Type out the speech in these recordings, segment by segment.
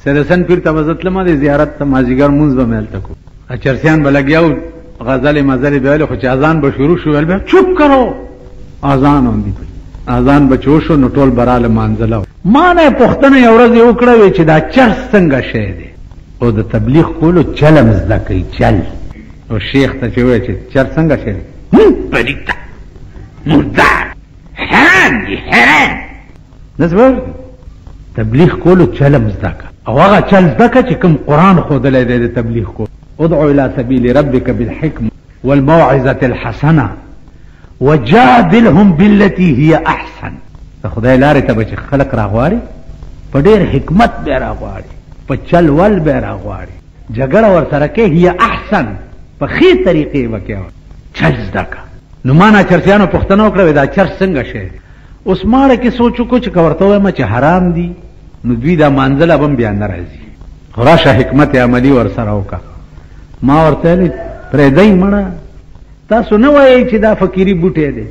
سید حسن پیر ته وزتلم د زیارت ته مازیګر مونږ به ملته کو چرسیان بلګیاو غزل مزل به له خو چې اذان به شروع شو ول چوپ کرو اذان اوندی اذان بچو شو نو ټول براله مانځلو ما نه پښتنه یو ورځ یو کړه چې دا چرس څنګه شه دی او د تبلیغ کولو چل مزدا کوي چل او شیخ ته چې وای چې چرس څنګه شه دی پریتا مردار هاندي هران نسبه تبلیغ کولو چل مزدا کا او هغه چل زدا کا چې کوم قران خو دلې د تبلیغ کو ادعو الى سبيل ربك بالحكمه والموعظه الحسنه وجادلهم بالتي هي احسن خدای لارې ته به خلق راغواړي په ډېر حکمت به راغواړي په چل ول به راغواړي جګړه ورسره کې هي احسن په ښې طریقې وکړي چل زده کا نو ما نه چرسیانو پوښتنه وکړه دا چرس څنګه شي اوس ماړه کې سوچو کو چې ورته وایم چې حرام دي نو دوی دا مانځله به بیا نه راځي راشه حکمت عملی ورسره وکړه ما ورته پرېږدئ مړه تاسو نه وایئ چې دا فقیري بوټی دی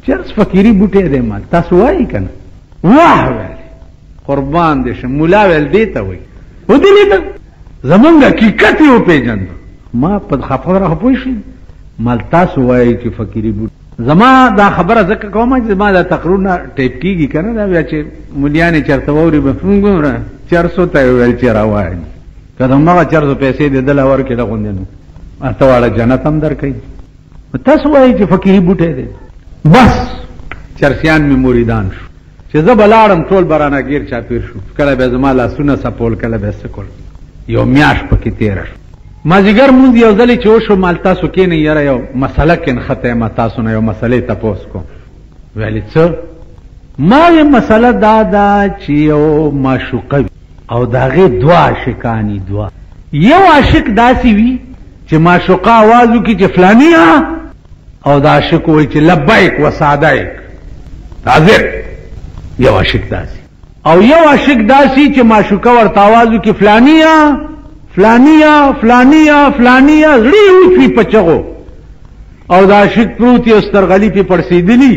چرس فقیري بوټی دی مال تاسو وایئ که نه واه ویل قربان دې شم ملا ویل دې ته وایي ودې لیده زمونږ حقیقت یې وپېژنده ما په خبره خو پوه شئ مال تاسو وایئ چې فقیري بوټی زما دا خبره ځکه کومه چې زما دا تقریرونه ټیپ کېږي که نه دا بیا چې ملیانې چېرته واوري به ګوره چرسو ته یې ویل چې راوایي که د همغه چرسو پیسې دې دله ورکړې غوندې نو ته واړه جنت هم در کوي تاسو وایئ چې فقیري بوټی دی بس چرسیان مې مریدان شو چې زه به لاړم ټول به رانه ګیر چاپېر شو کله به زما لاسونه سپول کله به څه کول یو میاشت پکې تېره شو مازدیګر مونځ یو ځلې چې وشو مال تاسو کښېنئ یاره یو مسله کښېنښته یم تاسو نه یو مسلې تپوس کوم ویلې څه ما یې مسله دا ده چې یو معشوقه وي او د هغې دوه عاشقانې دوه یو عاشق داسې وي چې معشوقه آواز وکړي چې فلانیه او دا عاشق وایي چې لبیک و سعدیک حاضر یو عاشق داسې او یو عاشق داسې چې معشوقه ورته آواز وکړي فلانیه فلانیه فلانیه فلانیه زړه یې وچوي په چغو او دا عاشق پروت یو سترغلي پې پړسېدلي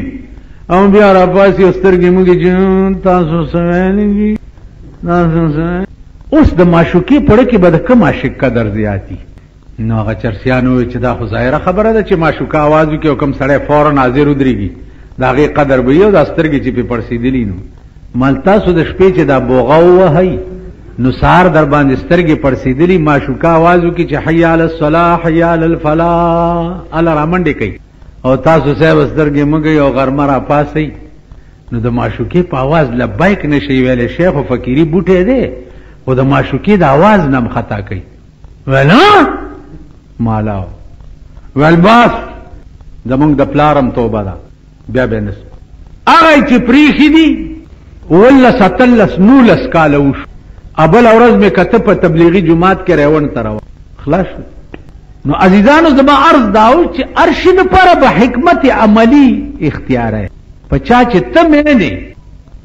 او بیا راپاسي او سترګې موږې چې تاسو څه ویلي دي تاسو څه اوس د معشوقې پړه کې به د کوم عاشق قدر زیاتي نو هغه چرسیان وویل چې دا خو ظاهره خبره ده چې معشوقه آواز وکړي او کوم سړی فورا حاضر ودرېږي د هغې قدر به وي او دا سترګې چې پې پړسېدلي نو مال تاسو د شپې چې دا بوغه ووهئ نو سهار در باندې سترګې پړسېدلي معشوقه آواز وکړي چې حي علی الصلاح حي علی الفلاح هله رامنډې کوي او تاسو صاحب سترګې مه کوئ او غرمه راپاسئ نو د معشوقې په آواز لبیک نشئ ویلی شیخ و فقیري بوټی دی خو د معشوقې د آواز نه م خطا کوي ویل مالاو ویل باس زمونږ د پلارم توبه ده بیا به نس هغه چې پریښي دي 19 19 کاله وشو ابله ورځ مې کته په تبلیغي جماعت کې ریون ته روان خلاص نو عزیزانو زما عرض داو چې هر شي دپاره به حکمت عملي اختیاره په چا چې ته مینې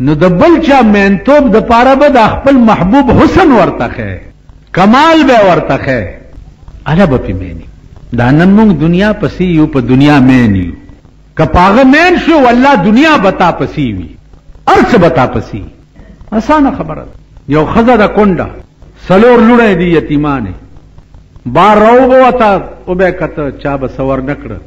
نو د بل چا مینتوب دپاره به د خپل محبوب حسن ورته ښیې کمال به ورته ښیې هله به پې مینې دا نن موږ دنیا پسې یو په دنیا مین یو که په هغه مین شو والله دنیا به تا پسې وي هر څه به تا پسې اسانه خبره ده یو ښځه ده کونډه 4 لوڼې دي یتیمانې بار راو به وته او به یې کته چا به څه ورنه کړه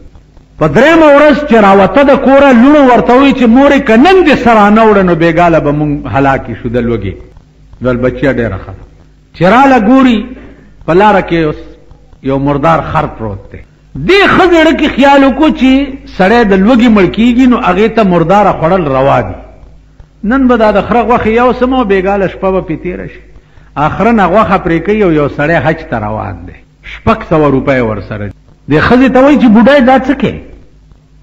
په درېیمه ورځ چې راوته د کوره لوڼو ورته وایي چې مورې که نن دې سره نه وړه نو بېګاله به مونږ هلاکې شو د لوږې ول بچیه ډېره ښه ده چې راله ګوري په لاره کې یو مردار خر پروت دی دې ښځې زړه کې خیال وکړو چې سړی د لوږې مړ کېږي نو هغې ته مرداره خوړل روا دي نن به دا د خره غوښې یو څه مو بېګاله شپه به پې تېره شي اخره نه غوښه پرې کوي او یو سړی حج ته روان دی 600 روپۍ ورسره دې ښځې ته وایي چې بوډۍ دا څه کوې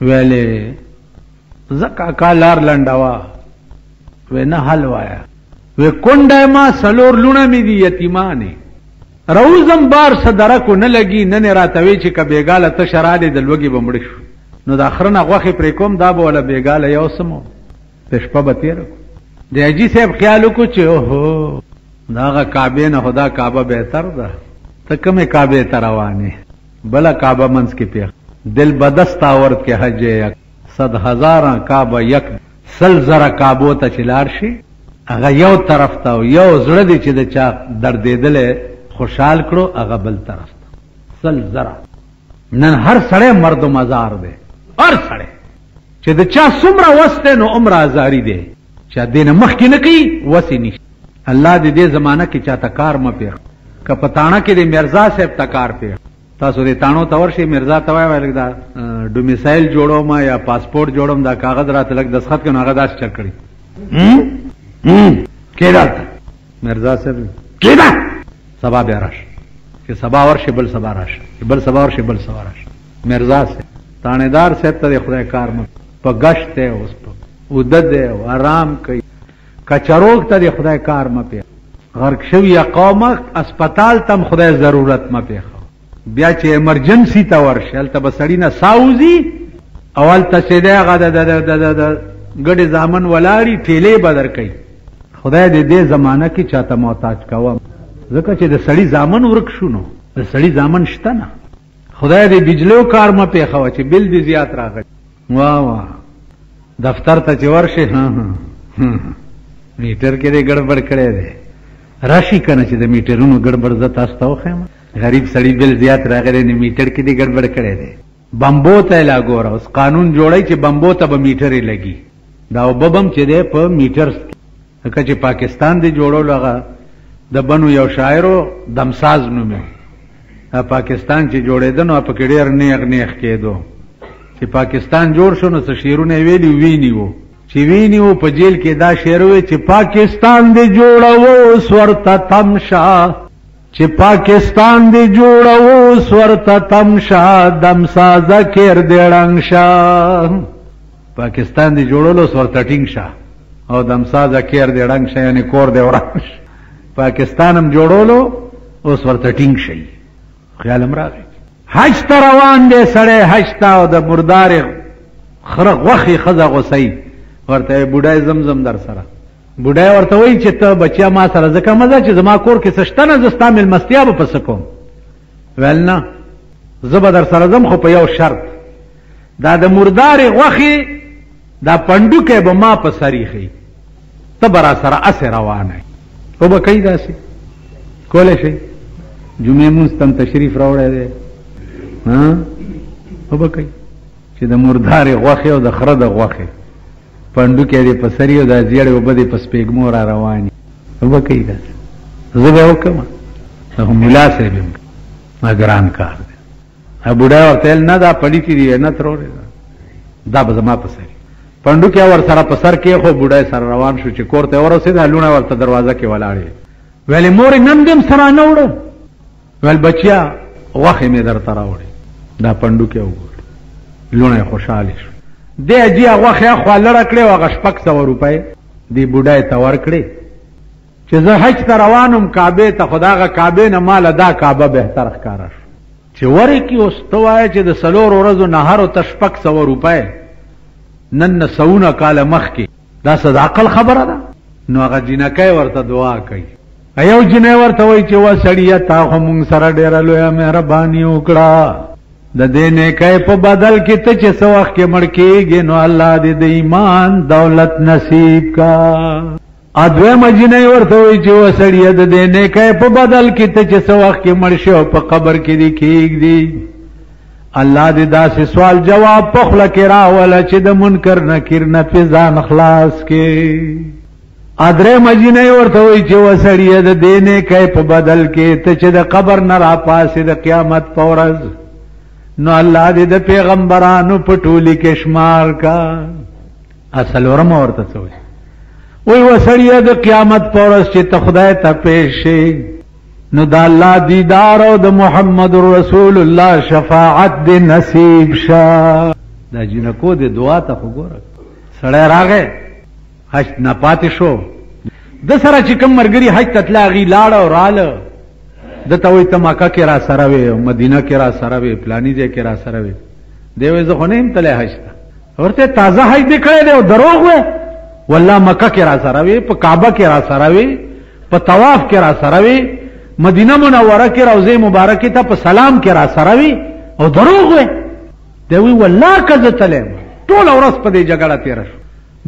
ویلې زه کاکا لار لنډوه وی نه حل وایه وی کونډه ما 4 لوڼه مې دي یتیمانې روزم بار څه درکو نه لګي نن یې راته وی چې که بېګاله تشه رالې د لوږې به مړه شو نو د خره نه غوښې پرې کوم دا به وله بېګاله یو څه مو د شپه به تېره کړو د حاجي صاحب خیال وکړو چې اوهو د هغه کعبې نه خو دا کعبه بهتر ده ته کومې کعبې ته روانې بله کعبه منځ کې پیښ دل بدست آورد کې حج یک 100,000 کعبه یک 100,000 کعبو ته چې لاړ شي هغه یو طرف ته او یو زړه دی چې د چا دردېدلی خوشحال کړو هغه بل طرف ته سل زره نن هر سړی مرد و مزار دی هر سړی چې د چا څومره وس دی نو عمر ازاري دی چا دینه مخکې نه کوي وسې نشي الله دې دې زمانه کې چاته کار مه پېښ که په تاڼه کې د میرزا صاحب ته کار پېښ تاسو دې تاڼو ته ورشئ میرزا ته وایي لږ دا ډومیسایل جوړوم یا پاسپورټ جوړوم دا کاغذ راته لږ دستخط کړي نو هغه داسې چل کړي کېدا میرزا صاحب کېدا سبا بیا راشه چې سبا ورشي بل سبا راشه بل سبا ورشي بل سبا راشه میرزا صاحب تانیدار صاحب ته خدای کار مو په گشت دی اوس په ودد دی او آرام کوي کچروک ته خدای کار مو په غرق شوی قومه اسپیټال تم خدای ضرورت مو په بیا چې ایمرجنسی ته ورشي هلته به سړی نه ساوزي اول ته چې دی هغه د ګډې زامن ولاړي ټیلې به درکوي خدای دې دې زمانه کې چاته محتاج کوم ځکه چې د سړي زامن ورک شو نو د سړي زامن شته نه خدای دې بجلیو کار مه پېښوه چې بل دې زیات راغلی واه واه دفتر ته چې ورشي میټر کې دې ګډبډ کړی دی راشي که نه چې د میټرونو ګډبډ زه تاسو ته وښیم غریب سړي بل زیات راغلی نو میټر کې دې ګډبډ کړی دی بمبو ته یې لا ګوره اوس قانون جوړی چې بمبو ته به میټر یې لګي دا اوبه بم چې دی په میټر ځکه چې پاکستان دې جوړولو هغه د بنو یو شاعرو دمساز نوم پاکستان چې جوړېده نو په کې ډېر نیغ نیغ کېدو چې پاکستان جوړ شو نو څه شعرونه یې ویلي ویني وو چې ویني وو په جیل کې دا شعر وی چې پاکستان دې جوړو سورته تمشا چې پاکستان دې جوړو سورته تمشا دمسازه کېر دې ړنګ شا پاکستان دې جوړولو سورته ټینګ شا او دمسازه کېر دې ړنګ شا یعنی کور دې وران شا پاکستان هم جوړولو اوس ورته ټینګ شي خیال هم راغی حج ته روان دی سړی حج ته او د مردارې خره غوښې ښځه غوسۍ ورته بوډای زمزم در سره بوډای ورته وایي چې ته بچیا ما سره ځکه مه ځه چې زما کور کې څه شته نه زه ستا مېلمستیا به پسه کوم ویل نه زه به در سره ځم خو په یو شرط دا د مردارې غوښې دا پنډوکی به ما په سر ایښي ته به را سره اسې روانه او به کوي داسې کولی شئ جمعې مونځ ته تشریف راوړی دی او به کوي چې د مردارې غوښې او د خره د غوښې پنډوکی دې په سري او دا زیړې اوبه دې په سپېږمو را روانې او به کوي داسې زه به وکړم خو ملا صاحب یم دا ګران کار دی بوډا ورته ویل نه دا پلیتې دي نه تروړې دا به زما په سر پنډوکی ور سره په سر کې خو بوډای سره روان شو چې کور ته ورسېد لوڼه ورته دروازه کې ولاړې ویلې مورې نن دې سره نه وړه ویل بچیا غوښې مې درته راوړې دا پنډوکی وګوره لوڼه خوشحالې شو دې اجي غوښې خوا لړه کړې او هغه 600 روپۍ دې بوډای ته ورکړې چې زه حج ته روانم کعبې ته خو د هغه کعبې نه ماله دا کعبه بهتر ښکاره شو چې ورې کې اوس ته وایه چې د 4 ورځو نهارو ته 600 روپۍ نن 100 کاله مخکې دا څه د عقل خبره ده نو هغه جینکۍ ورته دعا کوي یو جینۍ ورته وایي چې وا سړیه تا خو مونږ سره ډېره لویه مهرباني وکړه د دې نیکۍ په بدل کې ته چې څه وخت کې مړ کېږې نو الله دې د ایمان دولت نصیب کا دویمه جینۍ ورته وایي چې وا سړیه د دې نیکۍ په بدل کې ته چې څه وخت کې مړ شې او په قبر کې دې کېږدي الله دې داسې سوال جواب په خوله کې راوله چې د منکر نکیر نه پې ځان خلاص کې درېمه جینۍ ورته وایي چې وا سړیه د دې نیکۍ په بدل کې ته چې د قبر نه راپاسې د قیامت په ورځ نو الله دې د پیغمبرانو په ټولي کې شمار کا څلورمه ورته څه وایي وایي وا سړیه د قیامت په ورځ چې ته خدای ته پیش شې نو دا الله دیدار او د محمد رسول الله شفاعت دې نصیب شا دا جنکو دې دعا ته وګوره سړی راغی حج نه پاتې شو د سره چې کوم مرګري حج ته تلاغي لاړ او رااله د ته وایي ته مکه کې را سره وې او مدینه کې را سره وې پلاني ځای کې را سره وې دی وایي زه خو نه یم تللی حج ته ورته تازه حج دې کړی دی او دروغ وې والله مکه کې را سره وې په کعبه کې را سره وې په طواف کې را سره وې مدینه منوره کې روضه مبارکه ته په سلام کې را سره وې او دروغ وې دی وایي والله که زه تللی ټوله ورځ په دې جګړه تېره شو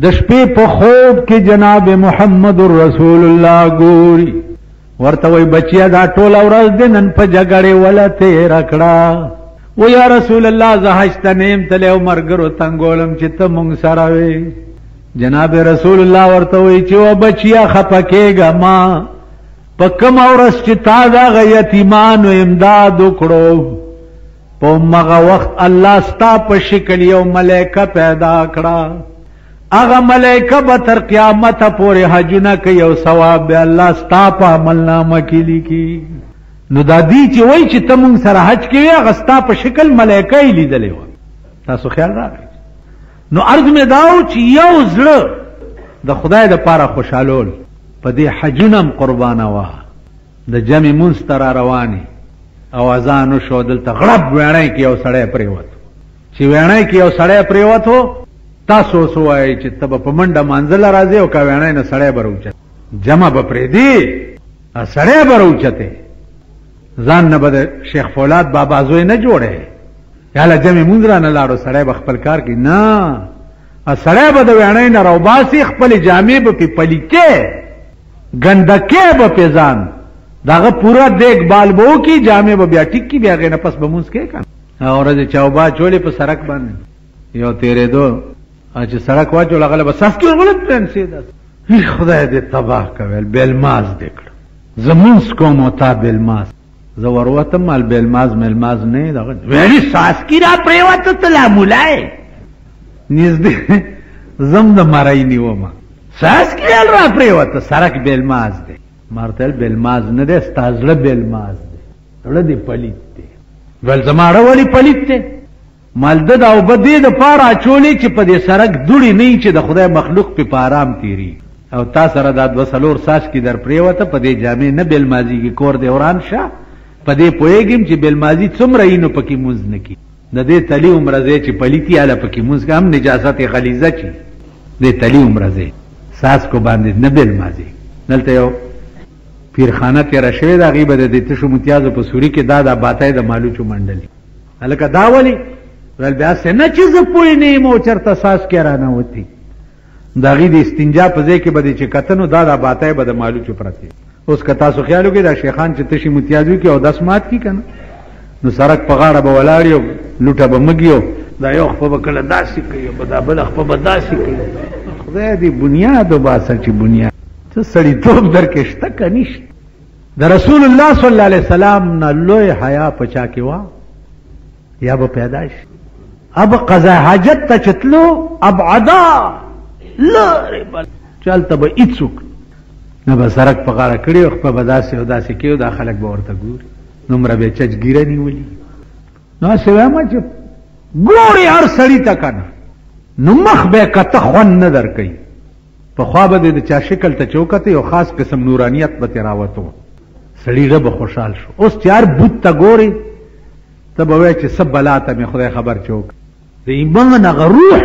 د شپې په خوب کې جناب محمد رسول الله ګوري ورته وای بچیا دا ټول ورځ د نن په جګړې ولا تیر کړه و یا رسول الله زه حج ته نیم تله او مرګرو تنګولم چې ته مونږ سره وې جناب رسول الله ورته وای چې و بچیا خپکهګه ما په کوم ورځ چې تا دا یتیمانو امداد وکړو په مغه وخت الله ستا په شکل یو ملائکه پیدا کړه هغه ملائکه به تر قیامت پورې حجونه کوي او ثواب به الله ستا په عملنامه کې لیکي نو دا دی چې وای چې ته مونږ سره حج کوي هغه ستا په شکل ملائکه یې لیدلې و تاسو خیال راکړئ نو عرض مې داو چې یو زړه د خدای د پاره خوشالول په دې حجونم قربانه وه د جمع مونځ ته را روانې او اذان وشو دلته غړپ ویڼی کې یو سړی پرېوتو چې ویڼی کې یو سړی پرېوتو تاسو اوس ووایئ چې ته به په منډه مانځله راځې او که ویڼی نه سړی به راوچت جمع به پرېږدي سړی به راوچتې ځان نه به د شیخ فولاد بابا زوی نه جوړی یاله جمع مونځ را نه لاړو سړی به خپل کار کوي نه سړی به د ویڼی نه راوباسي خپلې جامې به پې پلیتې ګندکې به پې ځان داغه پورا دیکھ بال بو کی جامع به بیا ټیک کی بیا غنه پس بمونس کې کان اورځ چاوبا چولې په سړک باندې یو تیرې دو چې سړک واچو لغله بس اس کې غلط پلان سي دا خدای دې تباہ کوي بیلماز دکړ زمونس کوم او تا بیلماز زوروته مال بیلماز ملماز نه دا ویری ساس کی را پریوت تلا مولای نږدې زم د مړای نیوما ساس کی را پریوت سړک بیلماز دی مارتل بیلماز نه ده ستازله بیلماز ده ټول دی پلیت دی ول زماړه ولی پلیت دی مالده دا او بدی د پاره چولې چې په دې سرک دوړي نه چې د خدای مخلوق په آرام تیری او تا سره دا 2 ساس کی در پریوته په دې جامع نه بیلمازی کی کور دی وران شه په دې پویګم چې بیلمازی څومره اینو پکې مونږ نه کی د دې تلی عمرزه چې پلیتی اله پکې مونږ هم نجاست غلیظه چی دې تلی عمرزه ساس کو باندې نه بیلمازی دلته یو پیرخانه تیرا شوی دا غیبه د دې تشو متیازو په سوري کې دا باتای د مالوچو منډلی الکه دا ولی ول بیا څنګه چې زه پوی نه مو چرته ساس کې را نه وتی دا غي د استنجا په ځای کې بده چې کتنو دا باتای به د مالوچو پرتی اوس که تاسو خیالو کې دا شیخان چې تشي متیازو کې او 10 مات کی کنه نو سرک په غاړه به ولاړیو لوټه به مګیو دا یو خپل کله داسې کوي په دا بل خپل داسې کوي خدای دې بنیاد او باسه چې بنیاد ته سړی توپ درکې شته کنيشت د رسول الله صلی الله علیه وسلم نه لوی حیا پچا کې وا یا به پیدائش اب قضا حاجت ته چتلو اب عدا لری بل چلته به ایڅوک نه به سرک په غاړه کړی خو په داسې او داسې کېو دا خلک به ورته ګوري نمره به چچګیره نیولي نو سوه ما چې ګوري هر سړی ته کنه نو مخ به کته خون نه درکې په خوا به د چا شکل ته چوکته یو خاص قسم نورانیت به تراوتو سړی رب خوشحال شو اوس تیار بوت ته ګوري ته به وای چې سب بلاته مې خدای خبر چوک د ایمان هغه روح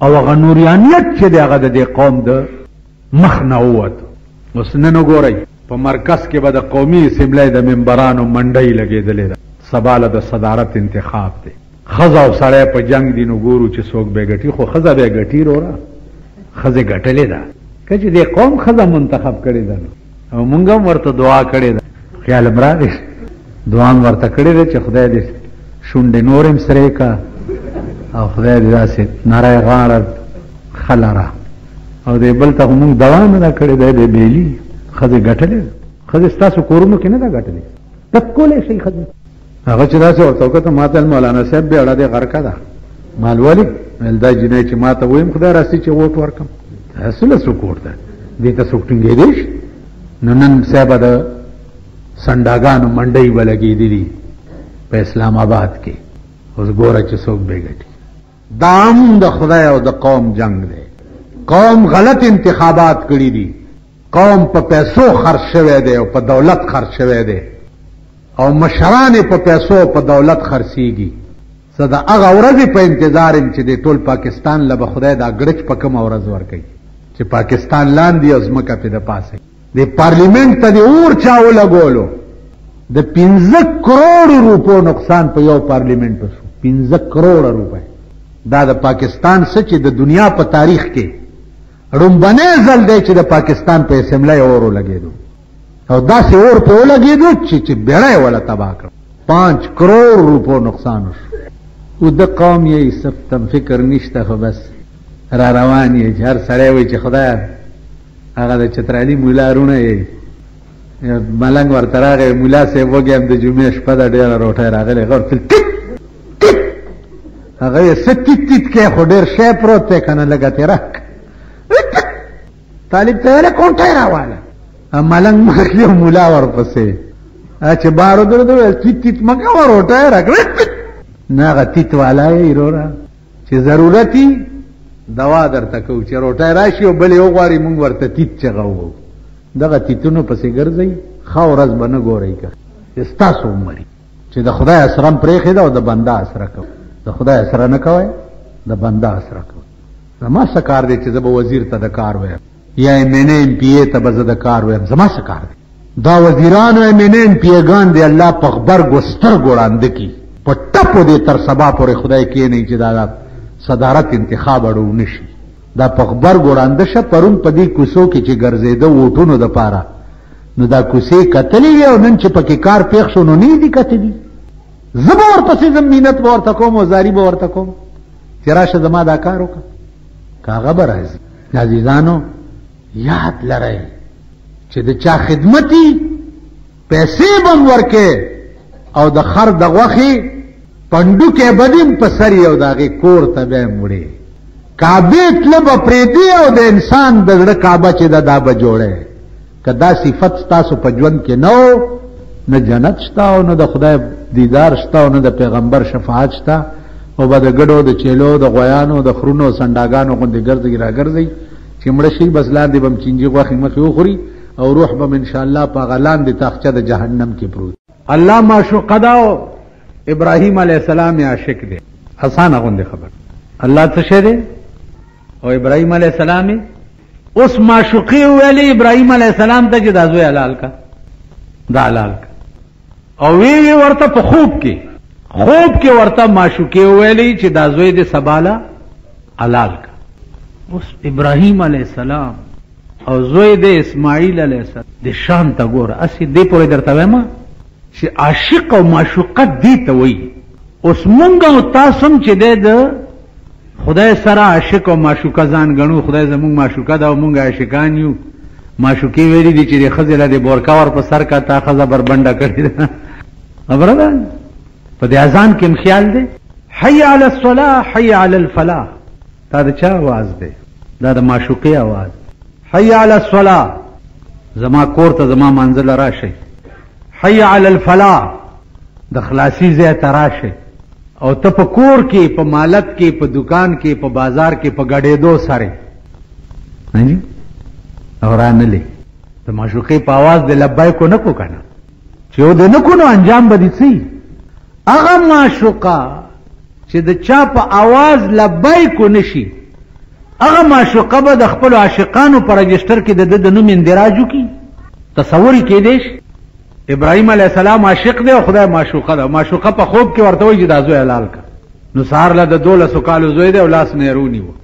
او هغه نورانیت چې دغه د قوم د مخ نه ووت اوس نن وګورئ په مرکز کې به د قومي اسمبلی د ممبرانو منډۍ لګېدلې ده سباله د صدارت انتخاب دی ښځه او سړی په جنگ دي نو ګورو چې څوک به ګټي خو ښځه به ګټي وروره ښځې ګټلې ده که چې دې قوم ښځه منتخب کړې ده او مونږ هم ورته دعا کړې ده خیال م راغی دعا هم ورته کړې ده چې خدای دې شونډې نور هم سرې کا او خدای دې داسې نری غاړه ښه لره او دې بل ته مونږ دوا نه ده کړې ده دې بیلي ښځې ګټلې ده ښځې ستاسو کورونو کې نه ده ګټلې تب کولی شئ ښځې هغه چې داسې ورته وکړه ما ته مولانا صاحب بیړه دې غرقه ده مال ولي ویل دا جنۍ چې ما ته ویم خدای راسي چې ووټ ورکړم اصله څوک ووټ ده دې ته څوک ټینګېدی شي نو نن صاحبه د سنډاګانو منډۍ به لګېدلي په اسلام آباد کې اوس ګوره چې څوک بې ګټي دا هم د خدای او د قوم جنگ دی قوم غلط انتخابات کړي دي قوم په پیسو خرج شوی دی او په دولت خرج شوی دی او مشران په پیسو په دولت خرڅيږي صدا هغه ورځ په انتظار چې د ټول پاکستان له خدای دا ګړچ په کوم ورځ ورکړي چې پاکستان لاندې از مکه په د پاسه د پارلیمنت ته د اور چاو لګولو د 15 کروڑ روپو نقصان په یو پارلیمنت شو 15 کروڑ روپے دا د پاکستان څه چې د دنیا په تاریخ کې ړومبنی ځل دی چې د پاکستان په اسمبلی اور ولګېدو او داسې اور په ولګېدو چې بیړی ولا تباه کړ 5 کروڑ روپو نقصان وشو او د قوم یې سفتم فکر نشته خو بس را روان یې هر سړی وایي چې خدای هغه د چترالي مولا رونه یې ملنګ ورته راغی مولا صاحب وږی هم د جمعې شپه ده ډېره روټۍ راغلی غور هغه یې څه تیت تیت کې خو ډېر شی پروت دی که نه لږه تېرک طالب ته ویلې کونټۍ راواله ملنګ مخکې مولا ورپسې چې بارو در ده ویل تیت تیت مه کوه روټۍ راکړه نه هغه تیت والا یې وروره چې ضرورتي دوا درته کوو چې روټۍ راشي او بلې وغواړي مونږ ورته تیت چغه وو دغه تیتونو پسې ګرځئ ښه ورځ به نه ګورئ که ستاسو عمري چې د خدای اسره م پرېښې ده او د بنده اسره کوئ د خدای اسره نه کوئ د بنده اسره کوئ زما څه کار دی چې زه به وزیر ته د کار ویم یا ایم پی ای ته به زه د کار ویم زما څه کار دی دا وزیران او ایم پی ایګان دی الله په غبرګو سترګو ړانده کړي په ټپو دی تر سبا پورې خدای کښېنوي چې دا صدارت انتخاب اړو نشي دا په غبرګو ړانده شه پرون په دې کوڅو کې چې ګرځېده ووټونو دپاره نو دا کوڅې کتلې وې او نن چې پکې کار پېښ شو نو نه دي کتلي زه به ورپسې ځم مینت به ورته کوم او زاري به ورته کوم چې راشه زما دا کار وکړه که هغه به راځي عزیزانو یاد لرئ چې د چا خدمتي پیسې به م ورکې او د خر د غوښې پنډوکې به دې م په سر او د هغې کور ته به م وړې کعبې تله به پرېږدي او د انسان د زړه کعبه چې ده دا به جوړی که دا صفت ستاسو په ژوند کې نه و نه جنت شته او نه د خدای دیدار شته او نه د پیغمبر شفاعت شته او به د ګډو د چیلو د غویانو د خرونو او سنډاګانو غوندې ګرځئ را ګرځئ چې مړه شي بس لاندې به م چینجي غوښې مخې وخوري او روح به م انشاءالله په هغه لاندې تاخچه د جهنم کې پروت الله معشوقه ده او ابراهیم علیه السلام یې عاشق دی اسانه غوندې خبر الله څه شی دی او ابراهیم علیه السلام اوس معشوقي ویلې ابراهیم علیه السلام ته چې دا زوی حلال کا دا حلال کا او وی ورته په خوب کې ورته معشوقي ویلې چې دا زوی دې سباله حلال کا اوس ابراهیم علیه السلام او زوی د اسماعیل علیه السلام د شان ته ګوره اسی دې پورې درته وایم چې عاشق او معشوقه دې ته وایي اوس مونږ او تاسو هم چې د خدای سره عاشق او معشوقه ځان ګڼو خدای زمونږ معشوقه ده او مونږ عاشقان یو معشوقې ویلي دي چې د ښځې له د بورکا ور په سر کا تا ښځه بربنډه کړې ده خبره ده په دې اذان کې م خیال دی حی علی الصلاة حی علی الفلاح دا د چا آواز دی دا د معشوقې آواز حی علی الصلاة زما کور ته زما منزل راشئ حی علی الفلاح د خلاصي ځای ته راشئ او ته په کور کې په مالت کې په دکان کې په بازار کې په ګډېدو سره نه او رانلې د معشوقې په آواز د لبیکو نه کو کنه چې و د نه کو نو انجام به دې څه هغه معشوقه چې د چا په آواز لبیکو نشي هغه معشوقه به د خپلو عاشقانو په رجسټر کې د نوم اندراج وکړي تصور یې کیدی شي ابراهیم علیه السلام عاشق دی او خدای معشوقه ده معشوقه په خوب کې ورته وایي چې دا زوی حلال کا نو سهار له د 12 کالو زوی دی او لاس نه یې رونیو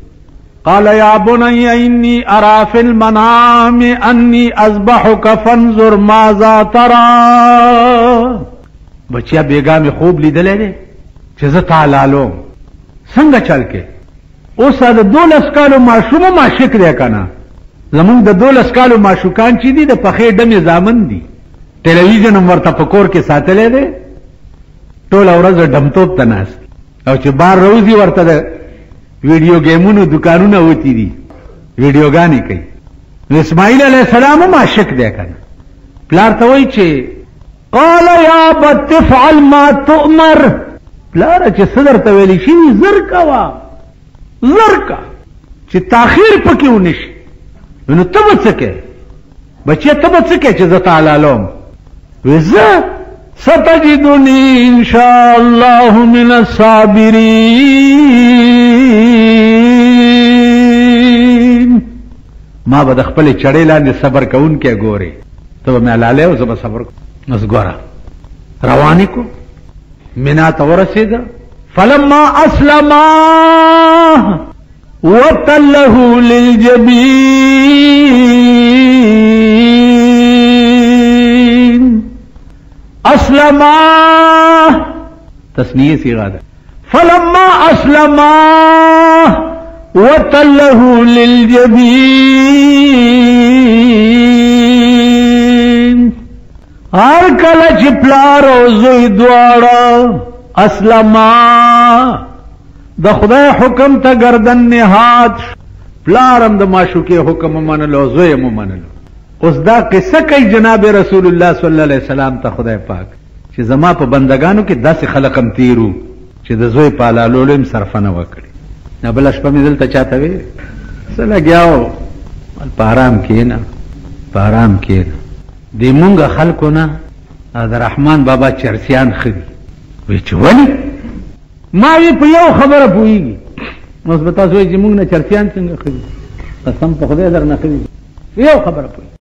قال یا بني انی ارى في المنام انی اذبحك فانظر ماذا ترى بچیا بیگا می خوب لیدلې دی چې زه تعالالو څنګه چل کې اوس د 12 کالو معشوم عاشق دی کنه زمونږ د 12 کالو معشوقان چې دي د پخې ډمې زامن دي ټلویزیون هم ورته په کور کې ساتلی دی ټوله ورځ ډمتوب ته ناست او چې بار روزي ورته د ویډیو گیمونو دکانونه وتی دي ویډیوګانې کوي نو اسماعیل علیه السلام هم عاشق دی کنه پلار ته وایي چې قال یا ابت افعل ما تؤمر پلاره چې څه درته ویلي شوي زر کوه زر کا چې تاخیر پکې ونشي نو ته به څه کوې بچیه ته به څه کوې چې زه تعالالوم وزه ستجدنی انشاء الله من الصابرین ما به د خپلې چړې لاندې صبر کوونکی ګورې ته به مې حلالې او زه به صبر کوم اوس ګوره روانې کو منا ته ورسېده فلما اسلما وتله للجبین اسلما تسنیہ صیغہ ہے فلما اسلما وتله للجبین ہر کله چې پلار او زوی دواړه اسلما د خدای حکم ته گردن نهاد پلارم د معشوقې حکم منلو زوی هم منلو اوس دا قصه کوي جناب رسول الله صلی الله علیه وسلم ته خدای پاک چې زما په بندگانو کې داسې خلقم تیرو چې د زوی په حلالولو هم صرفه نه وکړي نه بله شپه مې دلته چاته وی څه لګیاو په ارام کښېنه په ارام کښېنه د مونږ خلکو نه د رحمان بابا چرسیان ښه دي وی چې ولې ما وی په یو خبره پوهېږي اوس به تاسو وایي چې مونږ نه چرسیان څنګه ښه دي قسم په خدای در نه ښه دي په یو خبره پوهېږي